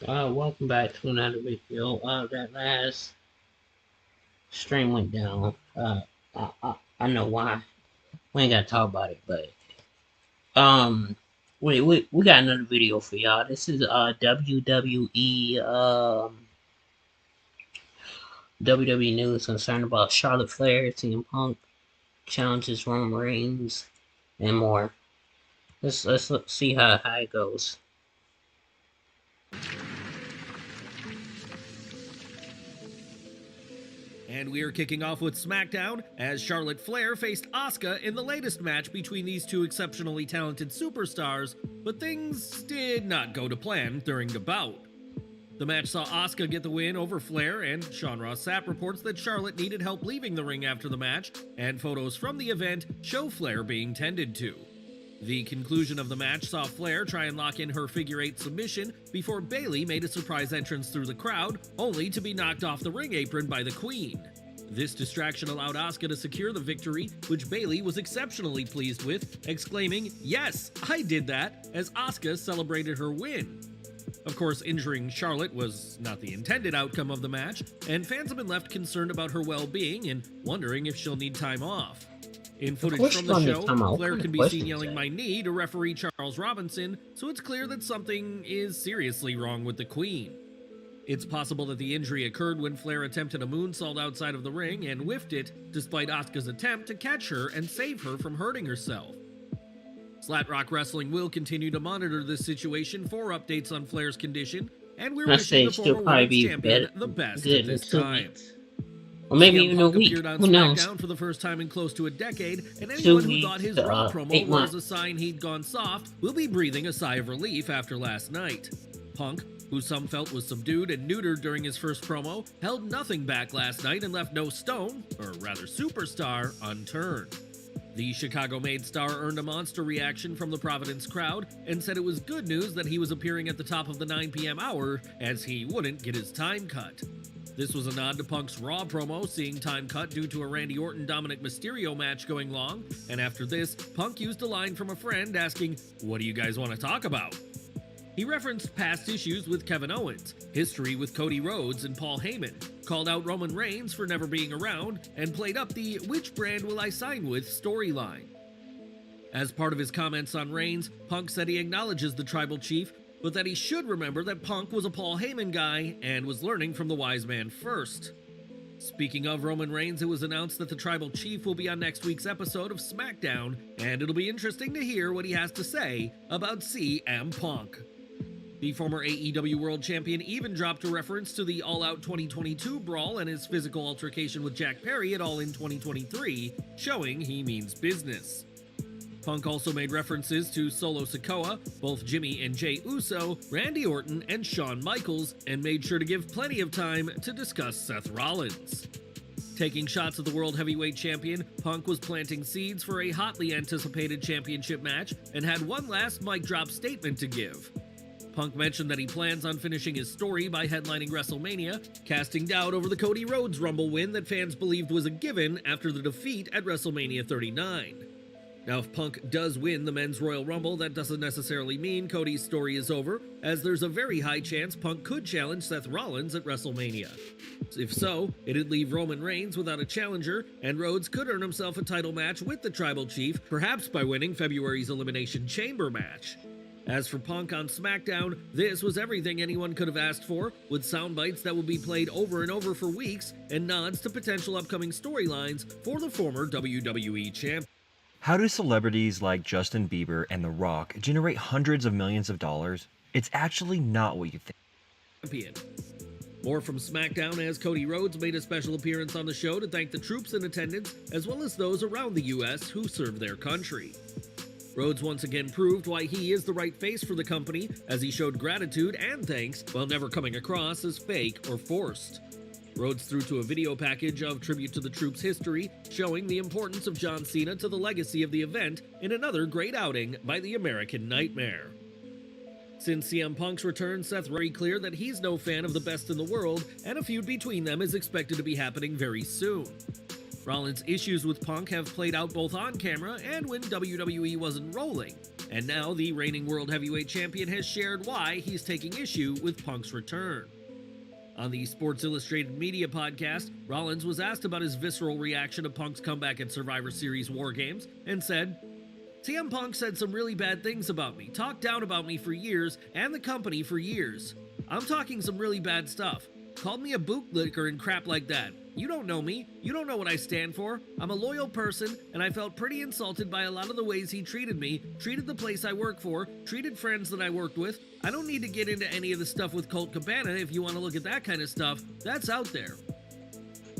Welcome back to another video. That last stream went down. I know why. We ain't gotta talk about it, but um, we got another video for y'all. This is WWE WWE news concerned about Charlotte Flair, CM Punk challenges Roman Reigns, and more. Let's see how it goes. And we are kicking off with SmackDown as Charlotte Flair faced Asuka in the latest match between these two exceptionally talented superstars, but things did not go to plan during the bout. The match saw Asuka get the win over Flair, and Sean Ross Sapp reports that Charlotte needed help leaving the ring after the match, and photos from the event show Flair being tended to. The conclusion of the match saw Flair try and lock in her figure 8 submission before Bayley made a surprise entrance through the crowd, only to be knocked off the ring apron by the Queen. This distraction allowed Asuka to secure the victory, which Bayley was exceptionally pleased with, exclaiming, "Yes, I did that," as Asuka celebrated her win. Of course, injuring Charlotte was not the intended outcome of the match, and fans have been left concerned about her well-being and wondering if she'll need time off. In footage from the show, Flair can be seen yelling "my knee" to referee Charles Robinson, so it's clear that something is seriously wrong with the Queen. It's possible that the injury occurred when Flair attempted a moonsault outside of the ring and whiffed it, despite Asuka's attempt to catch her and save her from hurting herself. Slatrock Wrestling will continue to monitor this situation for updates on Flair's condition, and we're wishing the former women's champion the best at this time. Or maybe even a week. Appeared on Who knows? SmackDown for the first time in close to a decade, and anyone who thought his Raw promo was a sign he'd gone soft will be breathing a sigh of relief after last night. Punk, who some felt was subdued and neutered during his first promo, held nothing back last night and left no stone, or rather superstar, unturned. The Chicago-made star earned a monster reaction from the Providence crowd and said it was good news that he was appearing at the top of the 9 p.m. hour, as he wouldn't get his time cut. This was a nod to Punk's Raw promo, seeing time cut due to a Randy Orton-Dominic Mysterio match going long, and after this, Punk used a line from a friend asking, "What do you guys want to talk about?" He referenced past issues with Kevin Owens, history with Cody Rhodes and Paul Heyman, called out Roman Reigns for never being around, and played up the "which brand will I sign with" storyline. As part of his comments on Reigns, Punk said he acknowledges the Tribal Chief, but that he should remember that Punk was a Paul Heyman guy and was learning from the wise man first. Speaking of Roman Reigns, it was announced that the Tribal Chief will be on next week's episode of SmackDown, and it'll be interesting to hear what he has to say about CM Punk. The former AEW World Champion even dropped a reference to the All Out 2022 brawl and his physical altercation with Jack Perry at All In 2023, showing he means business. Punk also made references to Solo Sikoa, both Jimmy and Jey Uso, Randy Orton, and Shawn Michaels, and made sure to give plenty of time to discuss Seth Rollins. Taking shots at the World Heavyweight Champion, Punk was planting seeds for a hotly anticipated championship match and had one last mic drop statement to give. Punk mentioned that he plans on finishing his story by headlining WrestleMania, casting doubt over the Cody Rhodes Rumble win that fans believed was a given after the defeat at WrestleMania 39. Now, if Punk does win the Men's Royal Rumble, that doesn't necessarily mean Cody's story is over, as there's a very high chance Punk could challenge Seth Rollins at WrestleMania. If so, it'd leave Roman Reigns without a challenger, and Rhodes could earn himself a title match with the Tribal Chief, perhaps by winning February's Elimination Chamber match. As for Punk on SmackDown, this was everything anyone could have asked for, with sound bites that will be played over and over for weeks, and nods to potential upcoming storylines for the former WWE champion. How do celebrities like Justin Bieber and The Rock generate hundreds of millions of dollars? It's actually not what you think. More from SmackDown, as Cody Rhodes made a special appearance on the show to thank the troops in attendance, as well as those around the U.S. who serve their country. Rhodes once again proved why he is the right face for the company, as he showed gratitude and thanks while never coming across as fake or forced. Rhodes threw to a video package of tribute to the troops' history, showing the importance of John Cena to the legacy of the event in another great outing by the American Nightmare. Since CM Punk's return, Seth very clear that he's no fan of the Best in the World, and a feud between them is expected to be happening very soon. Rollins' issues with Punk have played out both on camera and when WWE wasn't rolling, and now the reigning World Heavyweight Champion has shared why he's taking issue with Punk's return. On the Sports Illustrated Media podcast, Rollins was asked about his visceral reaction to Punk's comeback at Survivor Series War Games and said, "CM Punk said some really bad things about me, talked down about me for years and the company for years. I'm talking some really bad stuff. Called me a bootlicker and crap like that. You don't know me. You don't know what I stand for. I'm a loyal person, and I felt pretty insulted by a lot of the ways he treated me, treated the place I work for, treated friends that I worked with. I don't need to get into any of the stuff with Colt Cabana if you want to look at that kind of stuff. That's out there."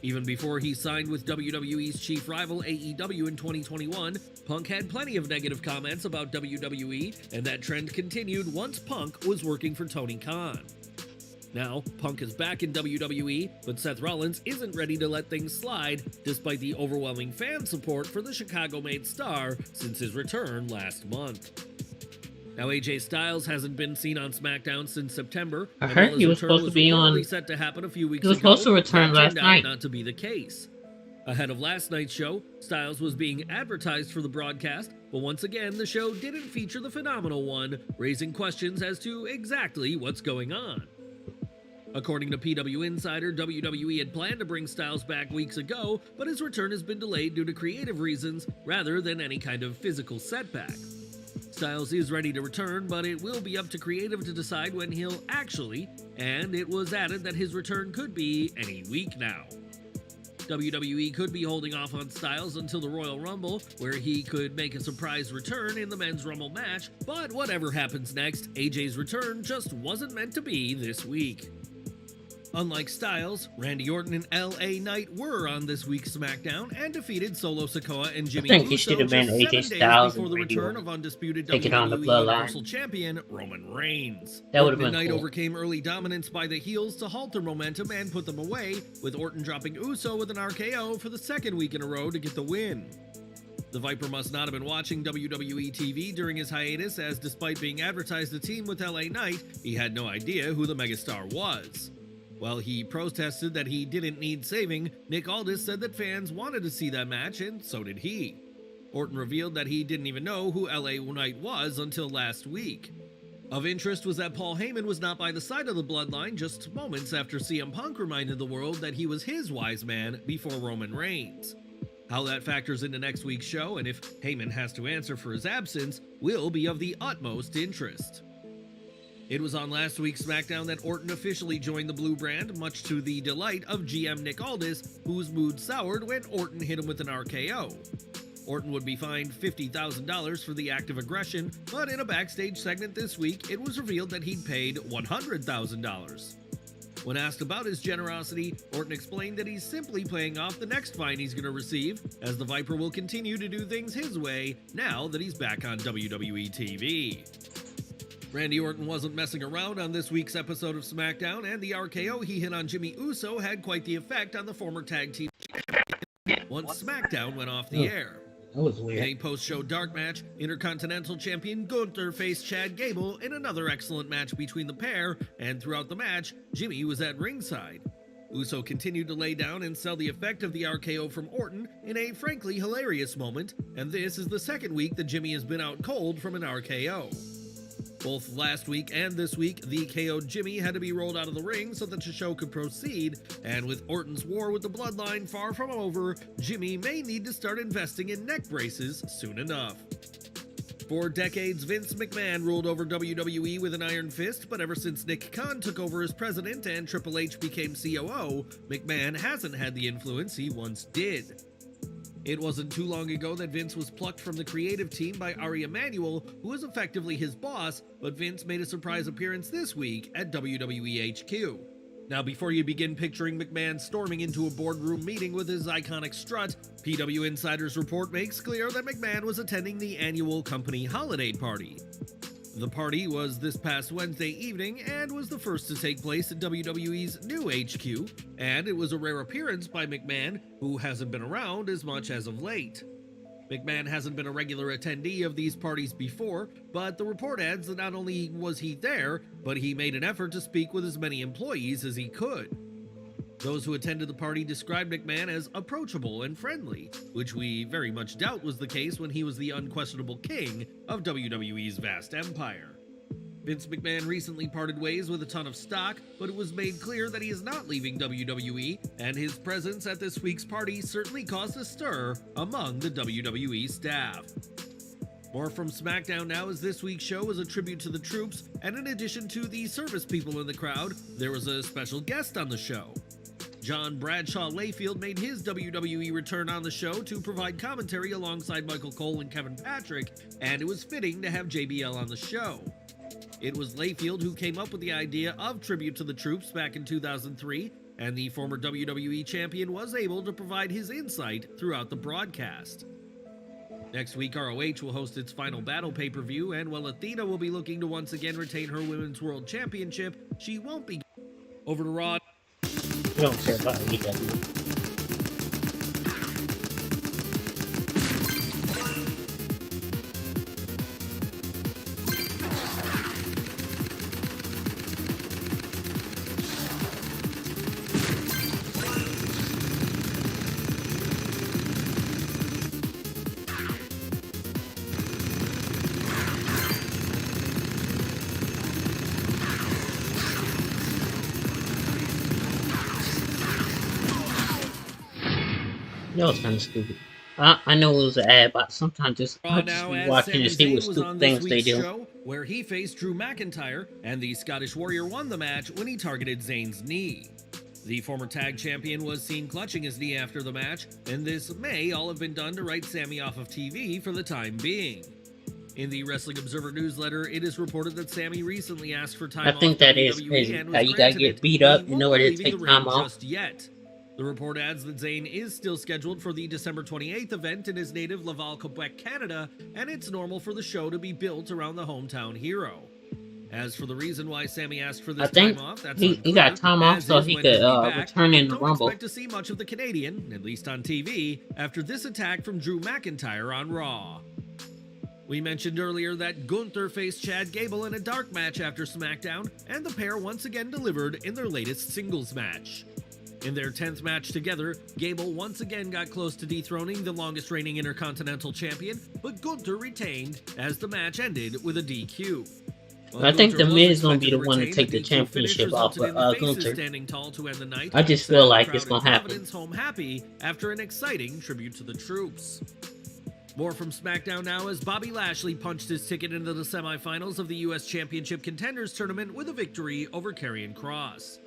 Even before he signed with WWE's chief rival AEW in 2021, Punk had plenty of negative comments about WWE, and that trend continued once Punk was working for Tony Khan. Now, Punk is back in WWE, but Seth Rollins isn't ready to let things slide, despite the overwhelming fan support for the Chicago-made star since his return last month. Now, AJ Styles hasn't been seen on SmackDown since September. I heard he was supposed to be on. Set to happen a few weeks he was ago, supposed to return last night. Not to be the case. Ahead of last night's show, Styles was being advertised for the broadcast, but once again, the show didn't feature the Phenomenal One, raising questions as to exactly what's going on. According to PW Insider, WWE had planned to bring Styles back weeks ago, but his return has been delayed due to creative reasons rather than any kind of physical setback. Styles is ready to return, but it will be up to creative to decide when he'll actually, and it was added that his return could be any week now. WWE could be holding off on Styles until the Royal Rumble, where he could make a surprise return in the Men's Rumble match, but whatever happens next, AJ's return just wasn't meant to be this week. Unlike Styles, Randy Orton and LA Knight were on this week's SmackDown and defeated Solo Sikoa and Jimmy I think Uso should have been just AJ 7 Styles days before the and Randy return Orton of undisputed taking on the WWE Bloodline. Universal Champion Roman Reigns. That would Orton have been and Knight cool. overcame early dominance by the heels to halt their momentum and put them away, with Orton dropping Uso with an RKO for the second week in a row to get the win. The Viper must not have been watching WWE TV during his hiatus, as despite being advertised a team with LA Knight, he had no idea who the megastar was. While he protested that he didn't need saving, Nick Aldis said that fans wanted to see that match, and so did he. Orton revealed that he didn't even know who LA Knight was until last week. Of interest was that Paul Heyman was not by the side of the Bloodline just moments after CM Punk reminded the world that he was his wise man before Roman Reigns. How that factors into next week's show, and if Heyman has to answer for his absence, will be of the utmost interest. It was on last week's SmackDown that Orton officially joined the Blue Brand, much to the delight of GM Nick Aldis, whose mood soured when Orton hit him with an RKO. Orton would be fined $50,000 for the act of aggression, but in a backstage segment this week, it was revealed that he'd paid $100,000. When asked about his generosity, Orton explained that he's simply paying off the next fine he's going to receive, as the Viper will continue to do things his way now that he's back on WWE TV. Randy Orton wasn't messing around on this week's episode of SmackDown, and the RKO he hit on Jimmy Uso had quite the effect on the former tag team once SmackDown went off the air. That was In weird. a post-show dark match, Intercontinental Champion Gunther faced Chad Gable in another excellent match between the pair, and throughout the match, Jimmy was at ringside. Uso continued to lay down and sell the effect of the RKO from Orton in a frankly hilarious moment, and this is the second week that Jimmy has been out cold from an RKO. Both last week and this week, the KO'd Jimmy had to be rolled out of the ring so that the show could proceed, and with Orton's war with the Bloodline far from over, Jimmy may need to start investing in neck braces soon enough. For decades, Vince McMahon ruled over WWE with an iron fist, but ever since Nick Khan took over as president and Triple H became COO, McMahon hasn't had the influence he once did. It wasn't too long ago that Vince was plucked from the creative team by Ari Emanuel, who was effectively his boss, but Vince made a surprise appearance this week at WWE HQ. Now, before you begin picturing McMahon storming into a boardroom meeting with his iconic strut, PW Insider's report makes clear that McMahon was attending the annual company holiday party. The party was this past Wednesday evening and was the first to take place at WWE's new HQ, and it was a rare appearance by McMahon, who hasn't been around as much as of late. McMahon hasn't been a regular attendee of these parties before, but the report adds that not only was he there, but he made an effort to speak with as many employees as he could. Those who attended the party described McMahon as approachable and friendly, which we very much doubt was the case when he was the unquestionable king of WWE's vast empire. Vince McMahon recently parted ways with a ton of stock, but it was made clear that he is not leaving WWE, and his presence at this week's party certainly caused a stir among the WWE staff. More from SmackDown Now, as this week's show was a tribute to the troops, and in addition to the service people in the crowd, there was a special guest on the show. John Bradshaw Layfield made his WWE return on the show to provide commentary alongside Michael Cole and Kevin Patrick, and it was fitting to have JBL on the show. It was Layfield who came up with the idea of Tribute to the Troops back in 2003, and the former WWE champion was able to provide his insight throughout the broadcast. Next week, ROH will host its final Battle pay-per-view, and while Athena will be looking to once again retain her Women's World Championship, she won't be. Over to Raw. I don't care about AEW. That was kind of stupid. I know it was an ad, but sometimes just I just be watching to see what stupid things they do. Show, where he faced Drew McIntyre, and the Scottish Warrior won the match when he targeted Zayn's knee. The former tag champion was seen clutching his knee after the match, and this may all have been done to write Sammy off of TV for the time being. In the Wrestling Observer newsletter, it is reported that Sammy recently asked for time off. I think that is crazy. How you gotta get beat up in order to take time off. Just yet. The report adds that Zayn is still scheduled for the December 28th event in his native Laval, Quebec, Canada, and it's normal for the show to be built around the hometown hero. As for the reason why Sammy asked for this time off, that's he got time off so he could return in the Rumble. Don't expect to see much of the Canadian, at least on TV, after this attack from Drew McIntyre on Raw. We mentioned earlier that Gunther faced Chad Gable in a dark match after SmackDown, and the pair once again delivered in their latest singles match. In their 10th match together, Gable once again got close to dethroning the longest reigning Intercontinental Champion, but Gunther retained as the match ended with a DQ. I think The Miz is going to be the one to take the championship off of Gunther. I just feel like it's going to happen. Home happy after an exciting tribute to the troops. More from SmackDown Now, as Bobby Lashley punched his ticket into the semifinals of the U.S. Championship Contenders Tournament with a victory over Karrion Kross.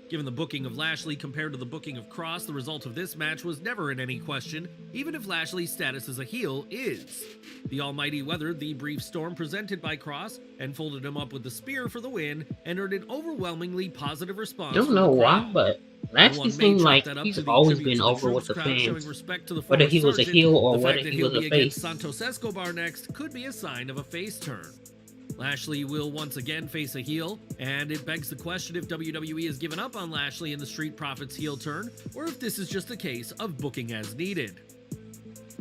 Given the booking of Lashley compared to the booking of Kross, the result of this match was never in any question, even if Lashley's status as a heel is. The Almighty weathered the brief storm presented by Kross and folded him up with the spear for the win, and earned an overwhelmingly positive response. I don't know why, but Lashley seemed like he's always been over with the fans, whether he was a heel or whether he was a face. Santos Escobar next could be a sign of a face turn. Lashley will once again face a heel, and it begs the question if WWE has given up on Lashley in the Street Profits heel turn, or if this is just a case of booking as needed.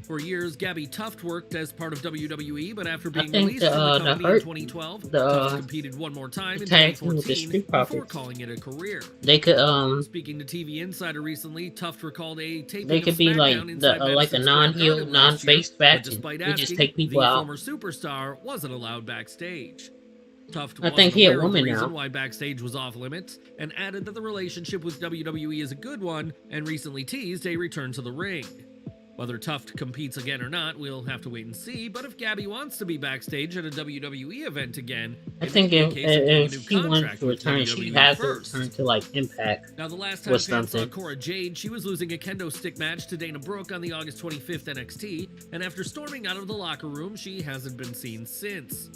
For years, Gabby Tuft worked as part of WWE, but after being released from the company in 2012, Tuft competed one more time in 2014 before calling it a career. They could Speaking to TV Insider recently, Tuft recalled a taping they could be like a non-heel, non-face faction. We just take people out. The former superstar wasn't allowed backstage. Tuft I think he a woman reason now. Why backstage was off limits, and added that the relationship with WWE is a good one, and recently teased a return to the ring. Whether Tuft competes again or not, we'll have to wait and see, but if Gabby wants to be backstage at a WWE event again, I think if she wants to return, she has to return to like Impact. Now, the last time fans saw Cora Jade, she was losing a kendo stick match to Dana Brooke on the August 25th NXT, and after storming out of the locker room, she hasn't been seen since.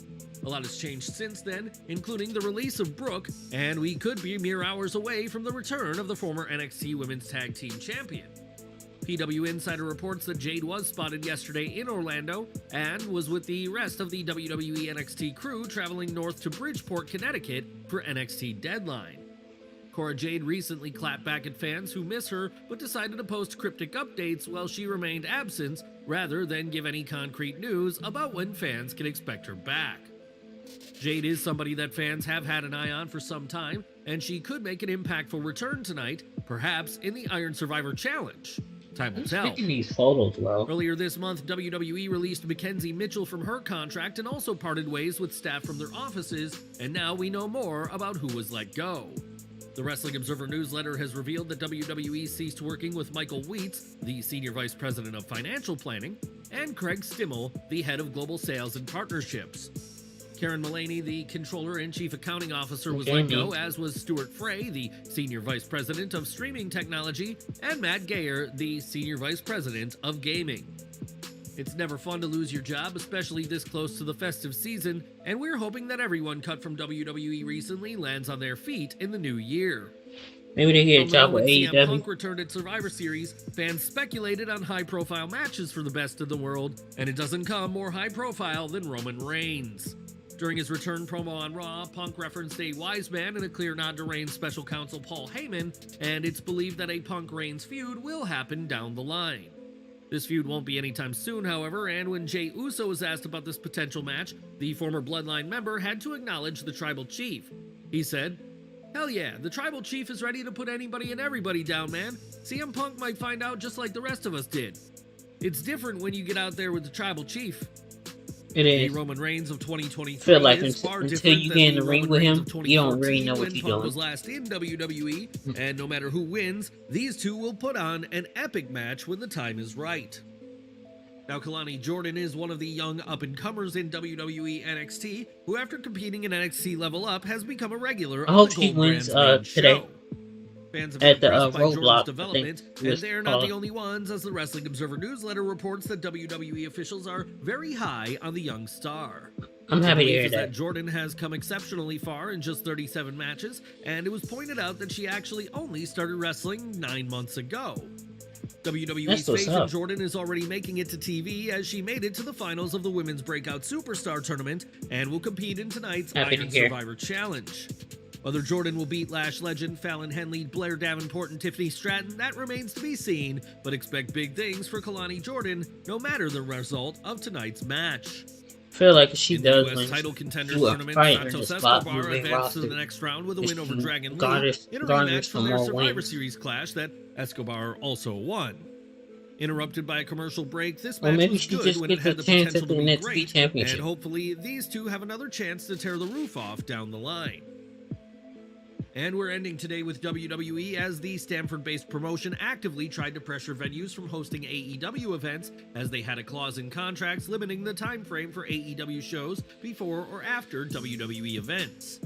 A lot has changed since then, including the release of Brooke, and we could be mere hours away from the return of the former NXT Women's Tag Team Champion. PW Insider reports that Jade was spotted yesterday in Orlando and was with the rest of the WWE NXT crew traveling north to Bridgeport, Connecticut for NXT Deadline. Cora Jade recently clapped back at fans who miss her but decided to post cryptic updates while she remained absent rather than give any concrete news about when fans can expect her back. Jade is somebody that fans have had an eye on for some time, and she could make an impactful return tonight, perhaps in the Iron Survivor Challenge. Time will Who's tell. picking these photos, bro? Earlier this month, WWE released Mackenzie Mitchell from her contract and also parted ways with staff from their offices, and now we know more about who was let go. The Wrestling Observer newsletter has revealed that WWE ceased working with Michael Weitz, the Senior Vice President of Financial Planning, and Craig Stimmel, the Head of Global Sales and Partnerships. Karen Mullaney, the Controller and Chief Accounting Officer, was let go, as was Stuart Frey, the Senior Vice President of Streaming Technology, and Matt Gayer, the Senior Vice President of Gaming. It's never fun to lose your job, especially this close to the festive season, and we're hoping that everyone cut from WWE recently lands on their feet in the new year. Maybe they get a job with When CM AEW. Punk returned at Survivor Series, fans speculated on high-profile matches for the best of the world, and it doesn't come more high-profile than Roman Reigns. During his return promo on Raw, Punk referenced a wise man and a clear nod to Reigns' special counsel Paul Heyman, and it's believed that a Punk-Reigns feud will happen down the line. This feud won't be anytime soon, however, and when Jey Uso was asked about this potential match, the former Bloodline member had to acknowledge the Tribal Chief. He said, "Hell yeah, the Tribal Chief is ready to put anybody and everybody down, man. CM Punk might find out just like the rest of us did. It's different when you get out there with the Tribal Chief." It The is. Roman Reigns of 2023 Feel like is far until different you than get in the ring Roman with Reigns him, of you don't really 2014 know what when you're Punk doing. was last in WWE, and no matter who wins, these two will put on an epic match when the time is right. Now, Kalani Jordan is one of the young up-and-comers in WWE NXT, who after competing in NXT Level Up has become a regular I on hope the she Gold wins Brand's main today show. Fans have at been the impressed by Jordan's Roadblock. I development, think and it's they're not the called. only ones, as the Wrestling Observer newsletter reports that WWE officials are very high on the young star. I'm happy to The hear belief is that. Jordan has come exceptionally far in just 37 matches, and it was pointed out that she actually only started wrestling 9 months ago. WWE's That's what's faith in up. Jordan is already making it to TV, as she made it to the finals of the Women's Breakout Superstar Tournament and will compete in tonight's Happy to Iron hear. Survivor Challenge. Whether Jordan will beat Lash legend Fallon Henley, Blair Davenport, and Tiffany Stratton, that remains to be seen, but expect big things for Kalani Jordan, no matter the result of tonight's match. Feel like if she In the does U.S. win, title contenders she will tournament, fight in the Santos spot Escobar moving advanced to the roster. next round with a If win over she Dragon Lee garners in a some rematch for their more Survivor wins. Series clash that Escobar also won. Interrupted by a commercial break, this Or match maybe was she good just when it gets had a the chance potential at to the be next great, championship. and hopefully these two have another chance to tear the roof off down the line. And we're ending today with WWE, as the Stamford-based promotion actively tried to pressure venues from hosting AEW events, as they had a clause in contracts limiting the time frame for AEW shows before or after WWE events.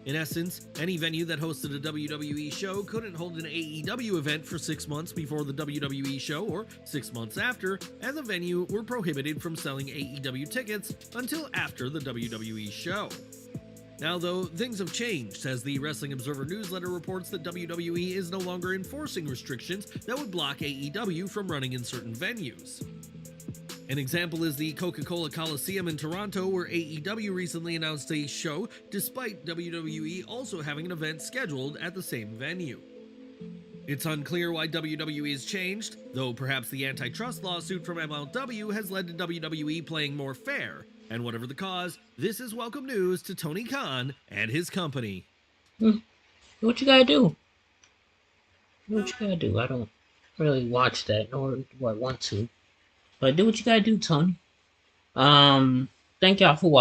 In essence, any venue that hosted a WWE show couldn't hold an AEW event for 6 months before the WWE show or 6 months after, and the venue were prohibited from selling AEW tickets until after the WWE show. Now, though, things have changed, as the Wrestling Observer newsletter reports that WWE is no longer enforcing restrictions that would block AEW from running in certain venues. An example is the Coca-Cola Coliseum in Toronto, where AEW recently announced a show, despite WWE also having an event scheduled at the same venue. It's unclear why WWE has changed, though perhaps the antitrust lawsuit from MLW has led to WWE playing more fair. And whatever the cause, this is welcome news to Tony Khan and his company. Do what you gotta do. Do what you gotta do. I don't really watch that, nor do I want to. But do what you gotta do, Tony. Thank y'all for watching.